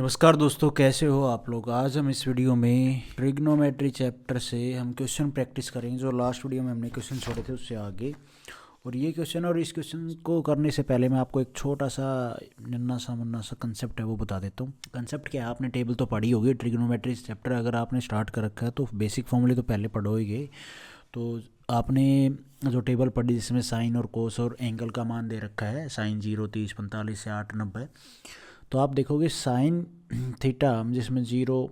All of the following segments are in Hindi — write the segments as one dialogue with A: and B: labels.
A: नमस्कार दोस्तों, कैसे हो आप लोग। आज हम इस वीडियो में ट्रिग्नोमेट्री चैप्टर से हम क्वेश्चन प्रैक्टिस करेंगे। जो लास्ट वीडियो में हमने क्वेश्चन छोड़े थे उससे आगे। और ये क्वेश्चन और इस क्वेश्चन को करने से पहले मैं आपको एक छोटा सा नन्ना सा मुन्ना सा कंसेप्ट है वो बता देता हूँ। कंसेप्ट क्या है, आपने टेबल तो पढ़ी होगी ट्रिग्नोमेट्री चैप्टर। अगर आपने स्टार्ट कर रखा है तो बेसिक फॉर्मूले तो पहले पढ़ोगे। तो आपने जो टेबल पढ़ी जिसमें साइन और कोस और एंगल का मान दे रखा है, साइन 0, 30, 45 से 8, 90। तो आप देखोगे साइन थीटा जिसमें 0,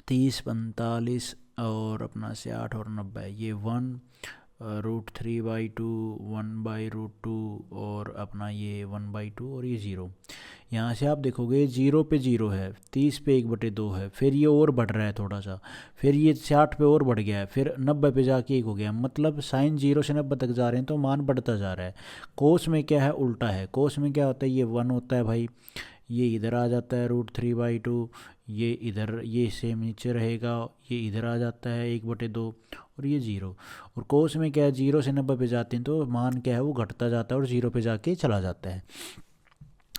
A: 30, 45 और अपना से 8 और 90, ये 1√3/2, 1/√2 और अपना ये 1/2 और ये 0। यहाँ से आप देखोगे 0 पे 0 है, 30 पे 1/2 है, फिर ये और बढ़ रहा है थोड़ा सा, फिर ये 60 पे और बढ़ गया है, फिर 90 पे जाके 1 हो गया। मतलब साइन 0 से 90 तक जा रहे हैं तो मान बढ़ता जा रहा है। कोस में क्या है, उल्टा है। कोस में क्या होता है, ये 1 होता है भाई, ये इधर आ जाता है √3/2, ये इधर ये सेम नीचे रहेगा, ये इधर आ जाता है 1/2 और ये 0। और कोस में क्या है, 0 से 90 पे जाते हैं तो मान क्या है वो घटता जाता है और 0 पे जाके चला जाता है।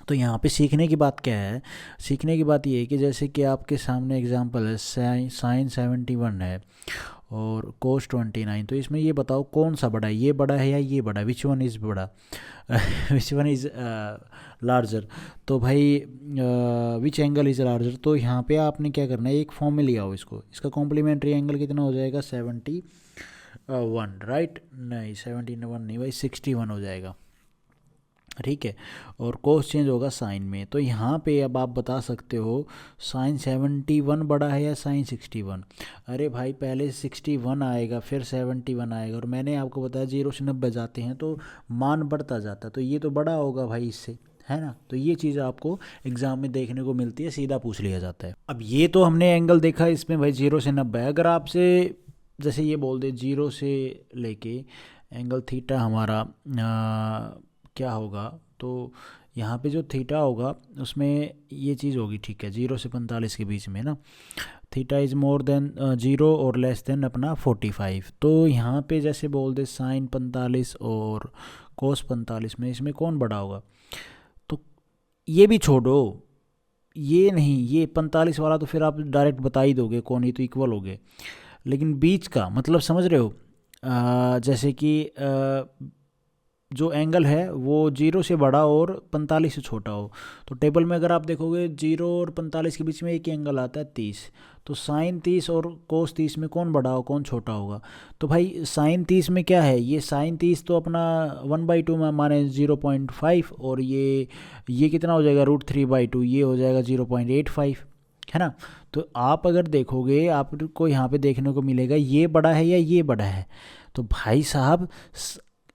A: तो यहाँ पे सीखने की बात क्या है, सीखने की बात ये है कि जैसे कि आपके सामने एग्जांपल है, साइन 71 है और कोस 29। तो इसमें ये बताओ कौन सा बड़ा है, ये बड़ा है या ये बड़ा है, विच वन इज़ बड़ा, विच वन इज़ लार्जर। तो भाई विच एंगल इज़ लार्जर। तो यहाँ पे आपने क्या करना है, एक फॉर्म में लिया हो इसको, इसका कॉम्प्लीमेंट्री एंगल कितना हो जाएगा, 71, राइट। नहीं 71 नहीं भाई, 61 हो जाएगा, ठीक है। और कोस चेंज होगा साइन में। तो यहाँ पे अब आप बता सकते हो साइन 71 बड़ा है या साइन 61। अरे भाई पहले 61 आएगा फिर 71 आएगा, और मैंने आपको बताया 0 से 90 जाते हैं तो मान बढ़ता जाता है, तो ये तो बड़ा होगा भाई इससे, है ना। तो ये चीज़ आपको एग्जाम में देखने को मिलती है, सीधा पूछ लिया जाता है। अब ये तो हमने एंगल देखा इसमें भाई 0 से 90। अगर आपसे जैसे ये बोल दे 0 से लेके एंगल थीटा हमारा क्या होगा, तो यहाँ पे जो थीटा होगा उसमें ये चीज़ होगी, ठीक है, 0 से 45 के बीच में ना, थीटा इज़ मोर देन 0 और लेस देन अपना 45। तो यहाँ पे जैसे बोल दे साइन 45 और कोस 45 में इसमें कौन बड़ा होगा। तो ये भी छोड़ो, ये नहीं, ये 45 वाला तो फिर आप डायरेक्ट बता ही दोगे कौन, ही तो इक्वल हो गए। लेकिन बीच का मतलब समझ रहे हो, जैसे कि जो एंगल है वो 0 से बड़ा और 45 से छोटा हो। तो टेबल में अगर आप देखोगे 0 और 45 के बीच में एक ही एंगल आता है 30। तो साइन 30 और कोस 30 में कौन बड़ा हो कौन छोटा होगा। तो भाई साइन 30 में क्या है, ये साइन 30 तो अपना 1/2 में माने 0.5, और ये कितना हो जाएगा √3/2, ये हो जाएगा 0.85, है ना। तो आप अगर देखोगे आपको यहाँ पे देखने को मिलेगा ये बड़ा है या ये बड़ा है। तो भाई साहब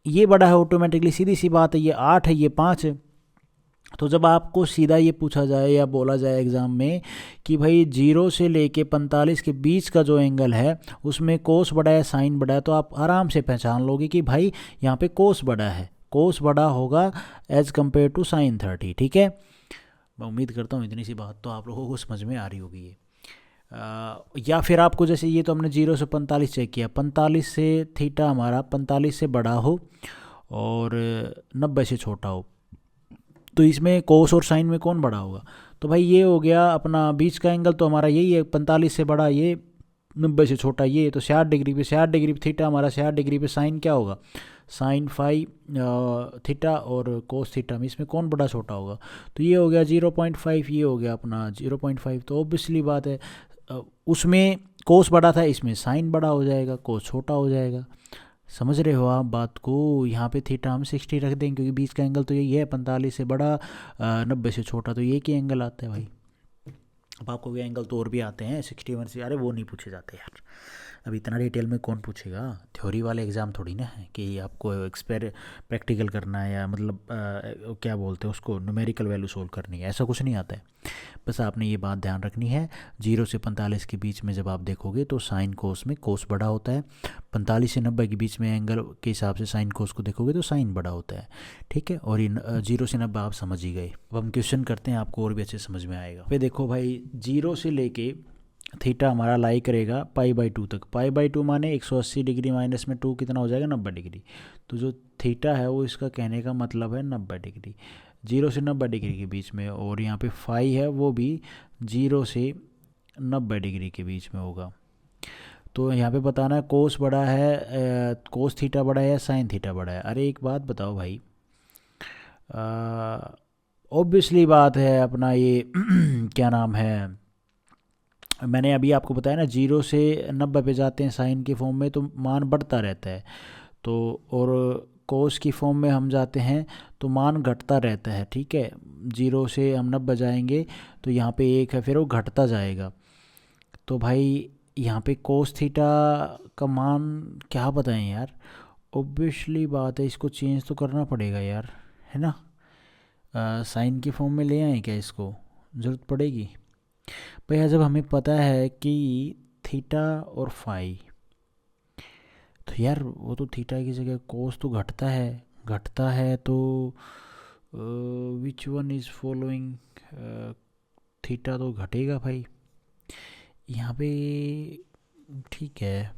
A: ये बड़ा है ऑटोमेटिकली, सीधी सी बात है, ये 8 है ये 5 है। तो जब आपको सीधा ये पूछा जाए या बोला जाए एग्ज़ाम में कि भाई 0 से लेके 45 के बीच का जो एंगल है उसमें कोस बड़ा है साइन बड़ा है, तो आप आराम से पहचान लोगे कि भाई यहाँ पे कोस बड़ा है, कोस बड़ा होगा एज कम्पेयर टू साइन 30, ठीक है। मैं उम्मीद करता हूँ इतनी सी बात तो आप लोगों को समझ में आ रही होगी ये। या फिर आपको जैसे ये तो हमने 0 से 45 चेक किया, 45 से थीटा हमारा 45 से बड़ा हो और 90 से छोटा हो, तो इसमें कोस और साइन में कौन बड़ा होगा। तो भाई ये हो गया अपना बीच का एंगल, तो हमारा यही है, 45 से बड़ा ये, 90 से छोटा ये, तो 60 डिग्री पे, 60 डिग्री पे थीटा हमारा, 60 डिग्री पे साइन क्या होगा, साइन 5 थीटा, और कोस थीटा में इसमें कौन बड़ा छोटा होगा। तो ये हो गया 0.5, ये हो गया अपना 0.5। तो ऑब्वियसली बात है उसमें कोस बड़ा था, इसमें साइन बड़ा हो जाएगा, कोस छोटा हो जाएगा। समझ रहे हो आप बात को। यहाँ पे थीटा हम 60 रख देंगे क्योंकि बीच का एंगल तो यही है, 45 से बड़ा 90 से छोटा, तो ये की एंगल आता है भाई। अब आपको ये एंगल तो और भी आते हैं 61 से, अरे वो नहीं पूछे जाते यार, अब इतना डिटेल में कौन पूछेगा। थ्योरी वाले एग्ज़ाम थोड़ी ना है कि आपको प्रैक्टिकल करना है, या मतलब क्या बोलते हैं उसको, न्यूमेरिकल वैल्यू सोल्व करनी है, ऐसा कुछ नहीं आता है। बस आपने ये बात ध्यान रखनी है, 0 से 45 के बीच में जब आप देखोगे तो साइन कोस में कोस बड़ा होता है, 45 से 90 के बीच में एंगल के हिसाब से साइन कोस को देखोगे तो साइन बड़ा होता है, ठीक है। और इन 0 से 90 आप समझ ही गए। अब हम क्वेश्चन करते हैं, आपको और भी अच्छे समझ में आएगा। फिर देखो भाई 0 से लेके थीटा हमारा लाई करेगा π/2 तक, π/2 माने 180 डिग्री माइनस में 2 कितना हो जाएगा 90 डिग्री। तो जो थीटा है वो इसका कहने का मतलब है 90 डिग्री। 0 से 90 डिग्री के बीच में, और यहाँ पे फाई है वो भी 0 से 90 डिग्री के बीच में होगा। तो यहाँ पे बताना है कोस बड़ा है, कोस थीटा बड़ा है या साइन थीटा बड़ा है। अरे एक बात बताओ भाई, ऑब्वियसली बात है अपना ये क्या नाम है, मैंने अभी आपको बताया ना 0 से 90 पे जाते हैं साइन के फॉर्म में तो मान बढ़ता रहता है, तो और कोस की फॉर्म में हम जाते हैं तो मान घटता रहता है। ठीक है, 0 से हम 90 जाएंगे तो यहाँ पे 1 है, फिर वो घटता जाएगा। तो भाई यहाँ पे कोस थीटा का मान क्या बताएं यार, ऑब्वियसली बात है इसको चेंज तो करना पड़ेगा यार, है ना। साइन की फॉर्म में ले आए क्या, इसको ज़रूरत पड़ेगी भैया। जब हमें पता है कि थीटा और फाई, तो यार वो तो थीटा की जगह कोस तो घटता है तो which one is following, theta तो घटेगा भाई यहाँ पे। ठीक है,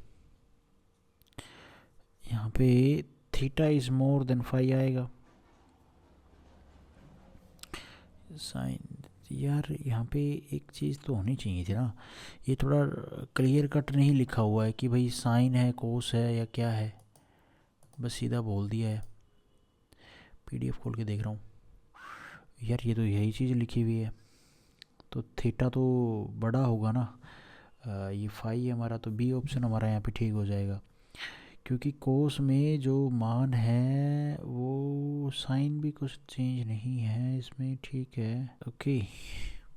A: यहाँ पे theta is more than phi आएगा। साइन, यार यहाँ पे एक चीज़ तो होनी चाहिए थी ना, ये थोड़ा क्लियर कट नहीं लिखा हुआ है कि भाई साइन है कोस है या क्या है, बस सीधा बोल दिया है। पीडीएफ खोल के देख रहा हूँ यार, ये तो यही चीज़ लिखी हुई है, तो थीटा तो बड़ा होगा ना, ये फाई है हमारा, तो बी ऑप्शन हमारा यहाँ पे ठीक हो जाएगा, क्योंकि कोस में जो मान है वो साइन भी कुछ चेंज नहीं है इसमें। ठीक है, ओके।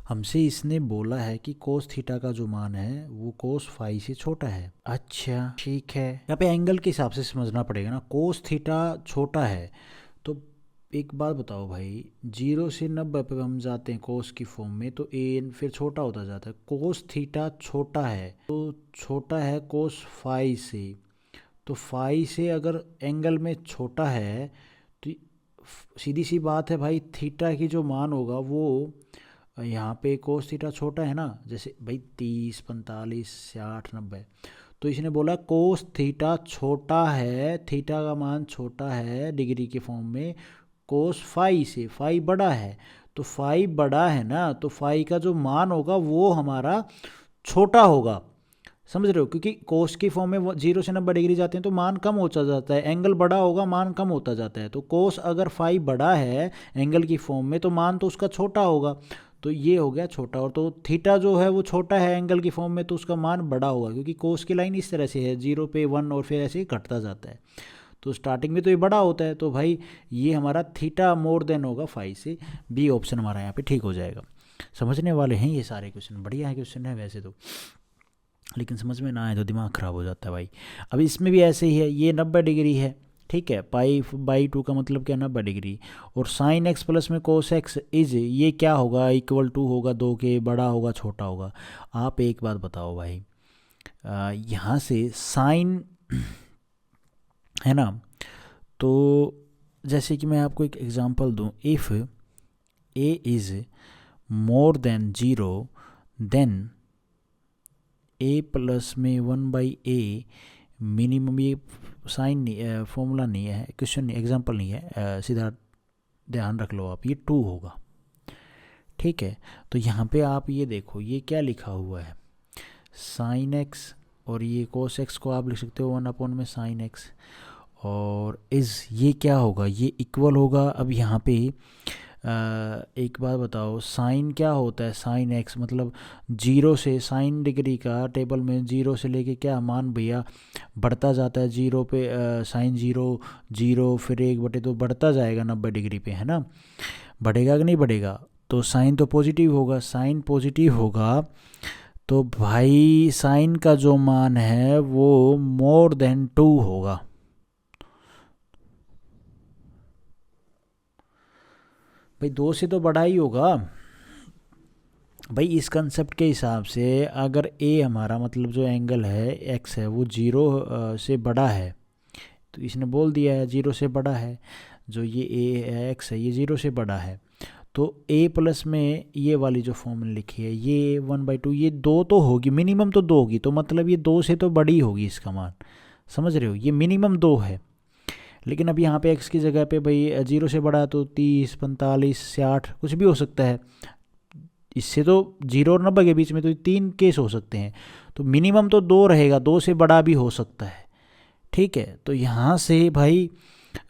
A: हमसे इसने बोला है कि कोस थीटा का जो मान है वो कोस फाई से छोटा है। अच्छा ठीक है, यहाँ पे एंगल के हिसाब से समझना पड़ेगा ना, कोस थीटा छोटा है तो एक बात बताओ भाई, 0 से 90 पे हम जाते हैं कोस की फॉर्म में तो ए फिर छोटा होता जाता है, कोस थीटा छोटा है तो छोटा है कोस फाई से, तो फाई से अगर एंगल में छोटा है तो सीधी सी बात है भाई, थीटा की जो मान होगा वो यहाँ पे कोस थीटा छोटा है ना, जैसे भाई 30, 45, 60, 90, तो इसने बोला कोस थीटा छोटा है, थीटा का मान छोटा है डिग्री के फॉर्म में कोस फाई से, फाई बड़ा है, तो फाई बड़ा है ना, तो फाई का जो मान होगा वो हमारा छोटा होगा, समझ रहे हो, क्योंकि कोस की फॉर्म में 0 से 90 डिग्री जाते हैं तो मान कम होता जाता है, एंगल बड़ा होगा मान कम होता जाता है, तो कोस अगर फाई बड़ा है एंगल की फॉर्म में तो मान तो उसका छोटा होगा, तो ये हो गया छोटा, और तो थीटा जो है वो छोटा है एंगल की फॉर्म में तो उसका मान बड़ा होगा, क्योंकि कोस की लाइन इस तरह से है 0 पे 1 और फिर ऐसे ही घटता जाता है, तो स्टार्टिंग में तो ये बड़ा होता है, तो भाई ये हमारा थीटा मोर देन होगा फाई से, बी ऑप्शन हमारा यहाँ पे ठीक हो जाएगा। समझने वाले हैं ये सारे क्वेश्चन, बढ़िया है क्वेश्चन है वैसे तो, लेकिन समझ में ना आए तो दिमाग ख़राब हो जाता है भाई। अब इसमें भी ऐसे ही है, ये 90 डिग्री है, ठीक है, पाई बाई 2 का मतलब क्या 90 डिग्री, और साइन एक्स प्लस में कोस एक्स इज, ये क्या होगा, इक्वल टू होगा 2 के, बड़ा होगा छोटा होगा। आप एक बात बताओ भाई, यहाँ से साइन है ना, तो जैसे कि मैं आपको एक एग्जांपल दूं, if a is more than 0 then a plus में 1/a मिनिमम, ये साइन नहीं, फॉर्मूला नहीं है, क्वेश्चन नहीं, एग्जांपल नहीं है, सीधा ध्यान रख लो आप, ये 2 होगा। ठीक है, तो यहाँ पे आप ये देखो ये क्या लिखा हुआ है, साइन एक्स, और ये कोस एक्स को आप लिख सकते हो 1 में साइन एक्स, और इज़ ये क्या होगा, ये इक्वल होगा। अब यहाँ पे एक बात बताओ, साइन क्या होता है, साइन एक्स मतलब 0 से, साइन डिग्री का टेबल में 0 से लेके क्या मान भैया बढ़ता जाता है, 0 पे साइन 0 0 फिर 1/2 बढ़ता जाएगा 90 डिग्री पे, है ना, बढ़ेगा कि नहीं बढ़ेगा, तो साइन तो पॉजिटिव होगा, साइन पॉजिटिव होगा तो भाई साइन का जो मान है वो मोर देन 2 होगा। भाई 2 से तो बड़ा ही होगा भाई, इस कंसेप्ट के हिसाब से अगर ए हमारा मतलब जो एंगल है एक्स है वो 0 से बड़ा है, तो इसने बोल दिया है 0 से बड़ा है, जो ये ए एक्स है ये 0 से बड़ा है, तो a प्लस में ये वाली जो फॉर्मूला लिखी है ये 1/2, ये 2 तो होगी, मिनिमम तो 2 होगी, तो मतलब ये 2 से तो बड़ी होगी इसका मान, समझ रहे हो, ये मिनिमम 2 है, लेकिन अब यहाँ पे एक्स की जगह पे भाई 0 से बड़ा तो 30, 45 से 8 कुछ भी हो सकता है। इससे तो 0 और 90 के बीच में तो 3 केस हो सकते हैं, तो मिनिमम तो 2 रहेगा, 2 से बड़ा भी हो सकता है। ठीक है, तो यहाँ से भाई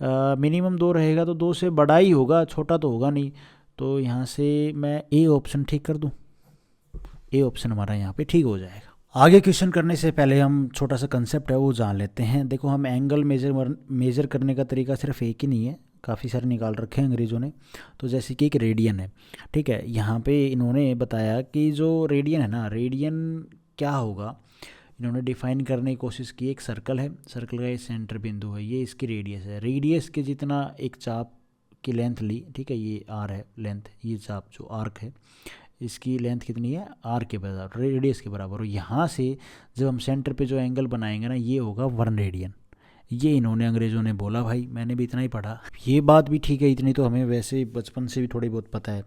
A: मिनिमम 2 रहेगा तो 2 से बड़ा ही होगा, छोटा तो होगा नहीं। तो यहाँ से मैं ए ऑप्शन ठीक कर दूँ, ए ऑप्शन हमारा यहाँ पे ठीक हो जाएगा। आगे क्वेश्चन करने से पहले हम छोटा सा कंसेप्ट है वो जान लेते हैं। देखो, हम एंगल मेजर करने का तरीका सिर्फ एक ही नहीं है, काफ़ी सारे निकाल रखे हैं अंग्रेज़ों ने। तो जैसे कि एक रेडियन है, ठीक है, यहाँ पे इन्होंने बताया कि जो रेडियन है ना, रेडियन क्या होगा, इन्होंने डिफाइन करने की कोशिश की। एक सर्कल है, सर्कल का ये सेंटर बिंदु है, ये इसकी रेडियस है, रेडियस के जितना एक चाप की लेंथ ली, ठीक है, ये आर है लेंथ, ये चाप जो आर्क है इसकी लेंथ कितनी है, आर के बराबर, रेडियस के बराबर। और यहाँ से जब हम सेंटर पे जो एंगल बनाएंगे ना, ये होगा 1 रेडियन। ये इन्होंने अंग्रेज़ों ने बोला, भाई मैंने भी इतना ही पढ़ा, ये बात भी ठीक है, इतनी तो हमें वैसे बचपन से भी थोड़ी बहुत पता है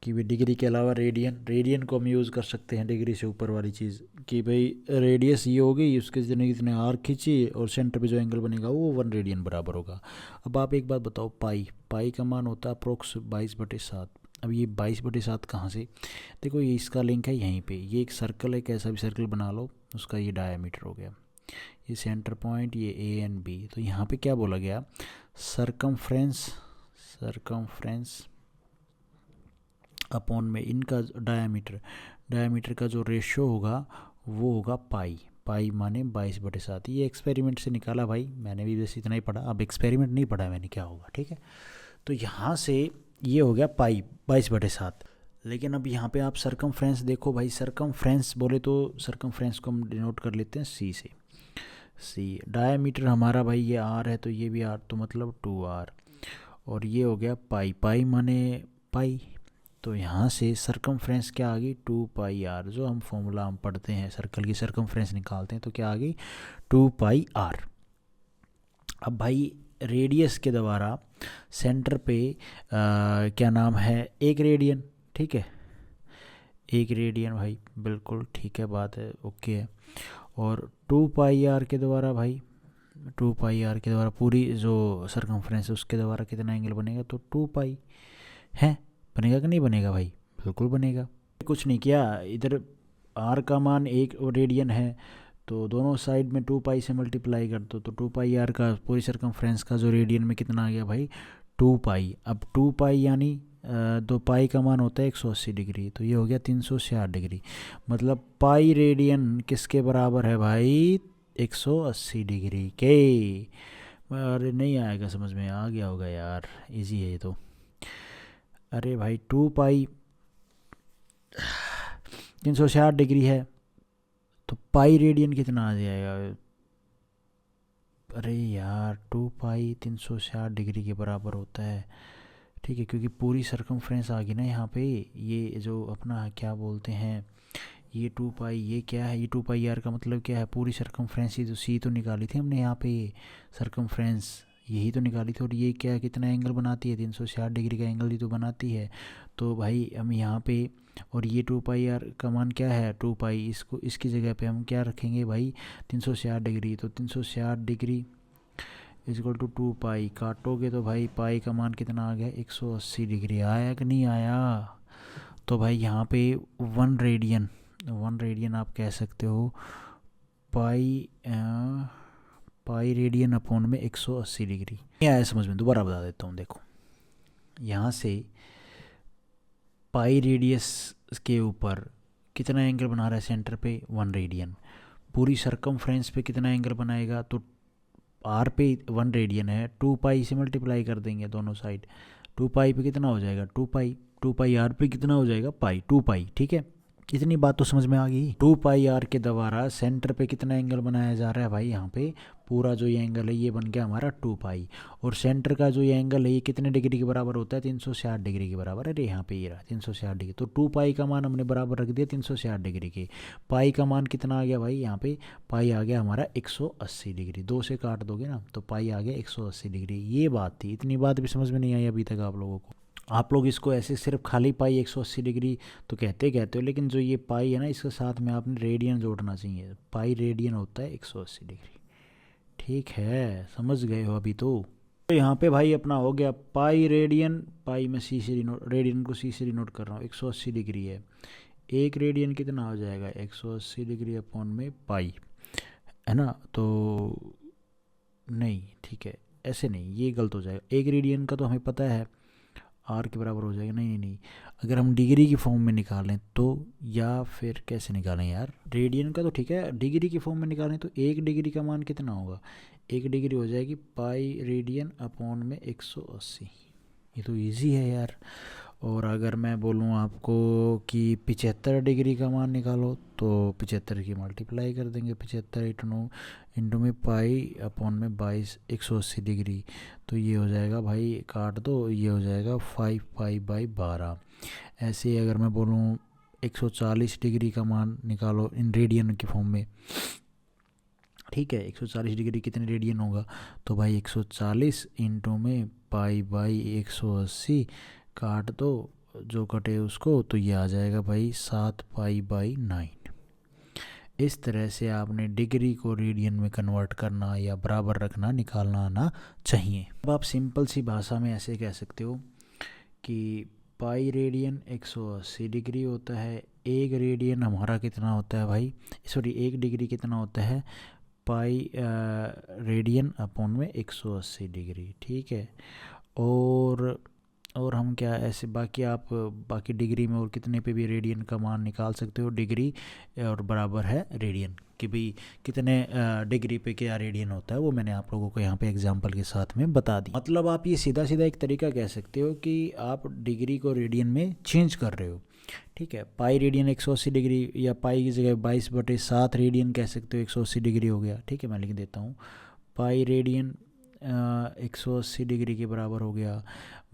A: कि भाई डिग्री के अलावा रेडियन को हम यूज़ कर सकते हैं डिग्री से ऊपर वाली चीज़, कि भाई रेडियस ये होगी, उसके जितने जितने आर खींची और सेंटर पे जो एंगल बनेगा वो 1 रेडियन बराबर होगा। अब आप एक बात बताओ, पाई का मान होता है अप्रोक्स 22/7। अब ये 22/7 कहाँ से, देखो ये इसका लिंक है यहीं पे, ये एक सर्कल है, कैसा भी सर्कल बना लो, उसका ये डायमीटर हो गया, ये सेंटर पॉइंट, ये ए एंड बी। तो यहाँ पे क्या बोला गया, सरकमफ्रेंस अपॉन में इनका डायमीटर का जो रेशियो होगा वो होगा पाई माने 22/7। ये एक्सपेरिमेंट से निकाला भाई, मैंने भी वैसे इतना ही पढ़ा, अब एक्सपेरिमेंट नहीं पढ़ा मैंने, क्या होगा, ठीक है। तो यहाँ से ये हो गया पाई 22/7। लेकिन अब यहाँ पे आप सरकमफ्रेंस देखो भाई, सरकमफ्रेंस बोले तो सरकमफ्रेंस को हम डिनोट कर लेते हैं सी से। सी डायमीटर हमारा भाई ये आर है, तो ये भी आर, तो मतलब 2r, और ये हो गया पाई माने पाई। तो यहाँ से सरकमफ्रेंस क्या आ गई, 2πr, जो हम फॉर्मूला हम पढ़ते हैं सर्कल की सरकमफ्रेंस निकालते हैं, तो क्या आ गई 2πr। अब भाई रेडियस के द्वारा सेंटर पे क्या नाम है, 1 रेडियन, ठीक है, 1 रेडियन भाई, बिल्कुल ठीक है, बात है, ओके है। और 2πr के द्वारा भाई, 2πr के द्वारा पूरी जो सरकमफ्रेंस है उसके द्वारा कितना एंगल बनेगा, तो 2π है, बनेगा कि नहीं बनेगा भाई, बिल्कुल बनेगा। कुछ नहीं किया, इधर r का मान 1 रेडियन है, तो दोनों साइड में 2π से मल्टीप्लाई कर दो, तो 2πr का पूरी सरकमफ्रेंस का जो रेडियन में कितना आ गया भाई 2π। अब 2π यानी 2π का मान होता है 180 डिग्री, तो ये हो गया 360 डिग्री, मतलब पाई रेडियन किसके बराबर है भाई, 180 डिग्री के। अरे नहीं आएगा समझ में, आ गया होगा यार, इजी है ये तो। अरे भाई 2π 360 डिग्री है, तो पाई रेडियन कितना आ जाएगा, अरे यार 2π 360 डिग्री के बराबर होता है, ठीक है, क्योंकि पूरी सरकमफ्रेंस आ गई ना यहाँ पे, ये जो अपना क्या बोलते हैं, ये 2π, ये क्या है, ये 2πr का मतलब क्या है, पूरी सरकमफ्रेंस, ये तो सी तो निकाली थी हमने यहाँ पे, सरकमफ्रेंस यही तो निकाली थी, और ये क्या कितना एंगल बनाती है, 360 डिग्री का एंगल ही तो बनाती है। तो भाई हम यहाँ पे, और ये 2πr का मान क्या है 2π, इसको इसकी जगह पे हम क्या रखेंगे भाई 360 डिग्री, तो 360 डिग्री इजक्वल टू 2π, काटोगे तो भाई पाई का मान कितना आ गया 180 डिग्री, आया कि नहीं आया। तो भाई यहाँ पे 1 रेडियन आप कह सकते हो, पाई रेडियन अपॉन में 180 डिग्री। नहीं आया समझ में, दोबारा बता देता हूँ, देखो यहाँ से पाई रेडियस के ऊपर कितना एंगल बना रहा है सेंटर पे 1 रेडियन, पूरी सरकमफ्रेंस पे कितना एंगल बनाएगा, तो आर पे 1 रेडियन है, 2π से मल्टीप्लाई कर देंगे दोनों साइड, 2π पे कितना हो जाएगा 2π आर पे कितना हो जाएगा पाई 2π, ठीक है, इतनी बात तो समझ में आ गई। 2πr के द्वारा सेंटर पे कितना एंगल बनाया जा रहा है भाई, यहाँ पे पूरा जो ये एंगल है ये बन गया हमारा 2π, और सेंटर का जो ये एंगल है ये कितने डिग्री के बराबर होता है 360 डिग्री के बराबर, अरे यहाँ पे ये रहा 360 डिग्री, तो 2π का मान हमने बराबर रख दिया 360 डिग्री के। पाई का मान कितना आ गया भाई, यहाँ पे पाई आ गया हमारा 180 डिग्री, 2 से काट दोगे ना तो पाई आ गया 180 डिग्री। ये बात थी, इतनी बात भी समझ में नहीं आई अभी तक आप लोगों को। आप लोग इसको ऐसे सिर्फ खाली पाई 180 डिग्री तो कहते हो, लेकिन जो ये पाई है ना इसके साथ में आपने रेडियन जोड़ना चाहिए, पाई रेडियन होता है 180 डिग्री, ठीक है, समझ गए हो अभी तो यहाँ पे भाई अपना हो गया पाई रेडियन, पाई में सी से डिनोट, रेडियन को सी से डिनोट कर रहा हूँ, 180 डिग्री है। एक रेडियन कितना हो जाएगा, 180 डिग्री अपॉन में पाई, है ना। तो नहीं, ठीक है, ऐसे नहीं, ये गलत हो जाएगा। एक रेडियन का तो हमें पता है आर के बराबर हो जाएगा, नहीं नहीं नहीं, अगर हम डिग्री की फॉर्म में निकालें तो, या फिर कैसे निकालें यार, रेडियन का तो ठीक है, डिग्री की फॉर्म में निकालें तो एक डिग्री का मान कितना होगा, एक डिग्री हो जाएगी पाई रेडियन अपॉन में 180। ये तो इजी है यार। और अगर मैं बोलूँ आपको कि 75 डिग्री का मान निकालो, तो 75 की मल्टीप्लाई कर देंगे, 75 इंटू में पाई अपॉन में 180 डिग्री, तो ये हो जाएगा भाई, काट दो, ये हो जाएगा 5 पाई बाई 12। ऐसे ही अगर मैं बोलूँ 140 डिग्री का मान निकालो इन रेडियन की फॉर्म में, ठीक है, 140 डिग्री कितने रेडियन होगा, तो भाई 140 इंटू में पाई बाई 180, काट दो जो कटे उसको, तो ये आ जाएगा भाई 7 पाई बाई 9। इस तरह से आपने डिग्री को रेडियन में कन्वर्ट करना या बराबर रखना, निकालना आना चाहिए। अब आप सिंपल सी भाषा में ऐसे कह सकते हो कि पाई रेडियन 180 डिग्री होता है, एक रेडियन हमारा कितना होता है भाई, सॉरी एक डिग्री कितना होता है, पाई रेडियन अपॉन में 180 डिग्री, ठीक है। और हम क्या ऐसे बाकी आप बाकी डिग्री में और कितने पे भी रेडियन का मान निकाल सकते हो, डिग्री और बराबर है रेडियन कि भाई कितने डिग्री पे क्या रेडियन होता है, वो मैंने आप लोगों को यहाँ पे एग्जांपल के साथ में बता दी। मतलब आप ये सीधा सीधा एक तरीका कह सकते हो कि आप डिग्री को रेडियन में चेंज कर रहे हो, ठीक है। पाई रेडियन 180 डिग्री, या पाई की जगह 22/7 रेडियन कह सकते हो, 180 डिग्री हो गया, ठीक है। मैं लिख देता हूँ, पाई रेडियन 180 डिग्री के बराबर हो गया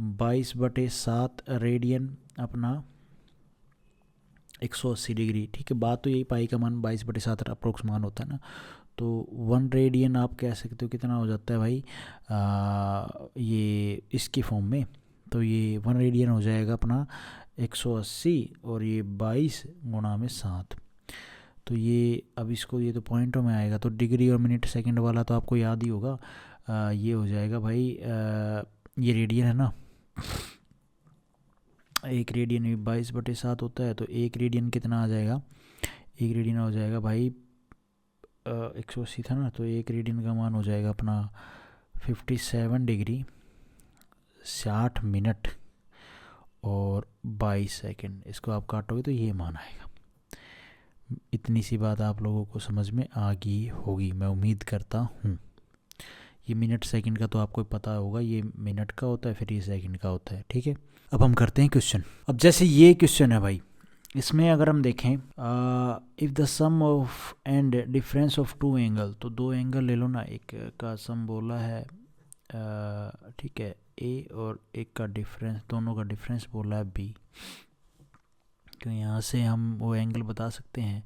A: 22/7 रेडियन अपना 180 डिग्री, ठीक है। बात तो यही, पाई का मान 22/7 अप्रोक्स मान होता है ना, तो 1 रेडियन आप कह सकते हो कितना हो जाता है भाई, ये इसकी फॉर्म में, तो ये 1 रेडियन हो जाएगा अपना 180, और ये 22 गुणा में 7, तो ये अब इसको, ये तो पॉइंटों में आएगा, तो डिग्री और मिनट सेकंड वाला तो आपको याद ही होगा। ये हो जाएगा भाई, ये रेडियन है ना, एक रेडियन भी 22/7 होता है, तो एक रेडियन कितना आ जाएगा, एक रेडियन हो जाएगा भाई 180 था ना, तो एक रेडियन का मान हो जाएगा अपना 57 डिग्री 60 मिनट और 22 सेकंड। इसको आप काटोगे तो ये मान आएगा। इतनी सी बात आप लोगों को समझ में आ गई होगी, मैं उम्मीद करता हूँ। ये मिनट सेकंड का तो आपको पता होगा, ये मिनट का होता है, फिर ये सेकंड का होता है, ठीक है। अब हम करते हैं क्वेश्चन। अब जैसे ये क्वेश्चन है भाई, इसमें अगर हम देखें, if the sum of and difference of two angle, तो दो एंगल ले लो ना, एक का सम बोला है, ठीक है, ए, और एक का डिफरेंस, दोनों का डिफरेंस बोला है बी, तो यहाँ से हम वो एंगल बता सकते हैं।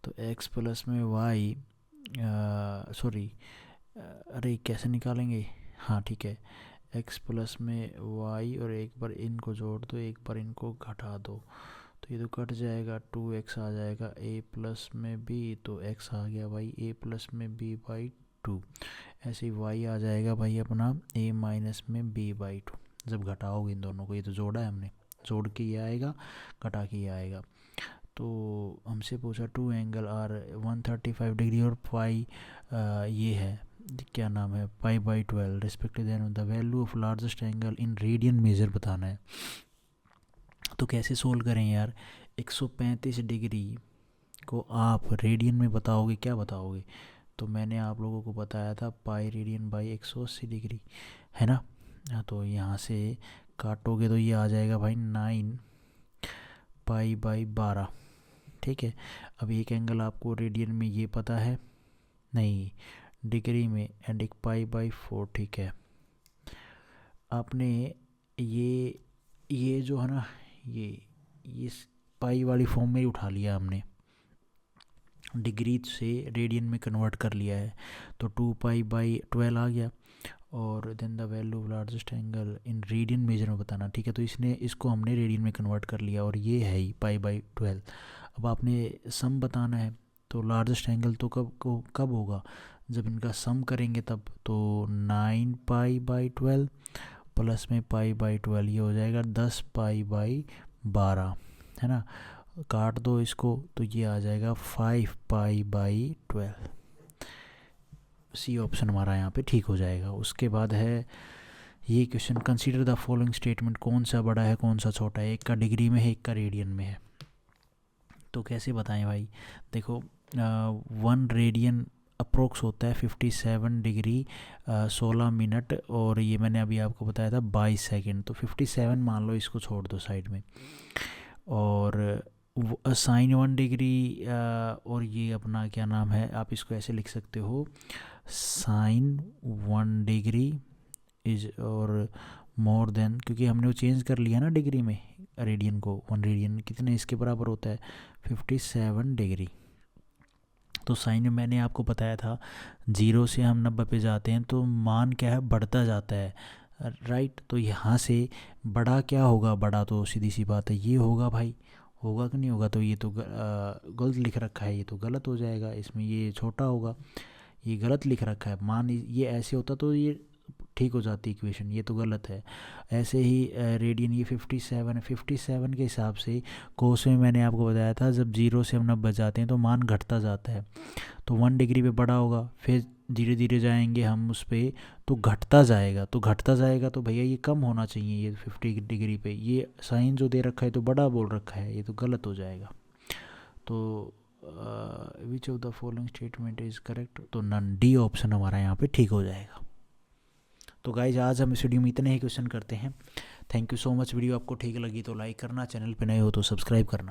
A: तो x प्लस में y, सॉरी, अरे कैसे निकालेंगे, हाँ ठीक है, x प्लस में y और एक बार इनको जोड़ दो, एक बार इनको घटा दो, तो ये तो कट जाएगा, 2x आ जाएगा, a प्लस में b, तो x आ गया भाई a प्लस में b बाई 2, ऐसे ही y आ जाएगा भाई अपना a माइनस में b बाई 2। जब घटाओगे इन दोनों को, ये तो जोड़ा है हमने, जोड़ के ये आएगा, घटा के ये आएगा। तो हमसे पूछा टू एंगल आर 135 डिग्री और पाई ये है, क्या नाम है, pi by 12 respective, then the value of largest angle in radian measure बताना है। तो कैसे सोल्व करें यार, 135 डिग्री को आप रेडियन में बताओगे, क्या बताओगे, तो मैंने आप लोगों को बताया था पाई रेडियन बाई 180 डिग्री, है ना। तो यहाँ से काटोगे तो ये आ जाएगा भाई 9 पाई बाई 12, ठीक है। अब एक एंगल आपको रेडियन में ये पता है, नहीं डिग्री में, एंड एक पाई बाई 4, ठीक है। आपने ये जो है ना, ये पाई वाली फॉर्म में ही उठा लिया हमने, डिग्री से रेडियन में कन्वर्ट कर लिया है, तो 2 पाई बाई 12 आ गया, और then the value of largest angle in radian measure में बताना, ठीक है। तो इसको हमने रेडियन में कन्वर्ट कर लिया, और ये है ही पाई बाई 12। अब आपने सम बताना है, तो लार्जेस्ट एंगल तो कब होगा, जब इनका सम करेंगे तब तो 9 पाई/12 प्लस में पाई/12 ये हो जाएगा 10 पाई/12, है ना। काट दो इसको तो ये आ जाएगा 5 पाई/12। सी ऑप्शन हमारा यहाँ पे ठीक हो जाएगा। उसके बाद है ये question, consider the following statement, कौन सा बड़ा है कौन सा छोटा है, एक का डिग्री में है एक का रेडियन में है। तो कैसे बताएं भाई, देखो 1 रेडियन अप्रोक्स होता है 57 डिग्री 16 मिनट, और ये मैंने अभी आपको बताया था 22 सेकेंड, तो 57 मान लो, इसको छोड़ दो साइड में। और साइन 1 डिग्री और ये अपना क्या नाम है, आप इसको ऐसे लिख सकते हो, साइन 1 डिग्री इज और मोर देन, क्योंकि हमने वो चेंज कर लिया ना डिग्री में रेडियन को, 1 रेडियन कितने इसके बराबर होता है 57 डिग्री। तो साइन में मैंने आपको बताया था 0 से हम 90 पे जाते हैं तो मान क्या है, बढ़ता जाता है, राइट। तो यहाँ से बड़ा क्या होगा, बड़ा तो सीधी सी बात है ये होगा भाई, होगा कि नहीं होगा, तो ये तो गलत लिख रखा है, ये तो गलत हो जाएगा, इसमें ये छोटा होगा, ये गलत लिख रखा है। मान ये ऐसे होता तो ये ठीक हो जाती इक्वेशन, ये तो गलत है। ऐसे ही रेडियन ये 57 है, 57 के हिसाब से कोस में मैंने आपको बताया था जब 0 से हम 90 जाते हैं तो मान घटता जाता है, तो 1 डिग्री पे बड़ा होगा, फिर धीरे धीरे जाएंगे हम उस पर तो घटता जाएगा, तो घटता जाएगा तो भैया ये कम होना चाहिए, ये 50 डिग्री पे, ये साइन जो दे रखा है तो बड़ा बोल रखा है, ये तो गलत हो जाएगा। तो which of the following statement is correct, तो नन, डी ऑप्शन हमारा यहाँ पे ठीक हो जाएगा। तो गाइज आज हम इस वीडियो में इतने ही क्वेश्चन करते हैं। Thank you so much. Video आपको ठीक लगी तो लाइक करना, चैनल पे नए हो तो सब्सक्राइब करना।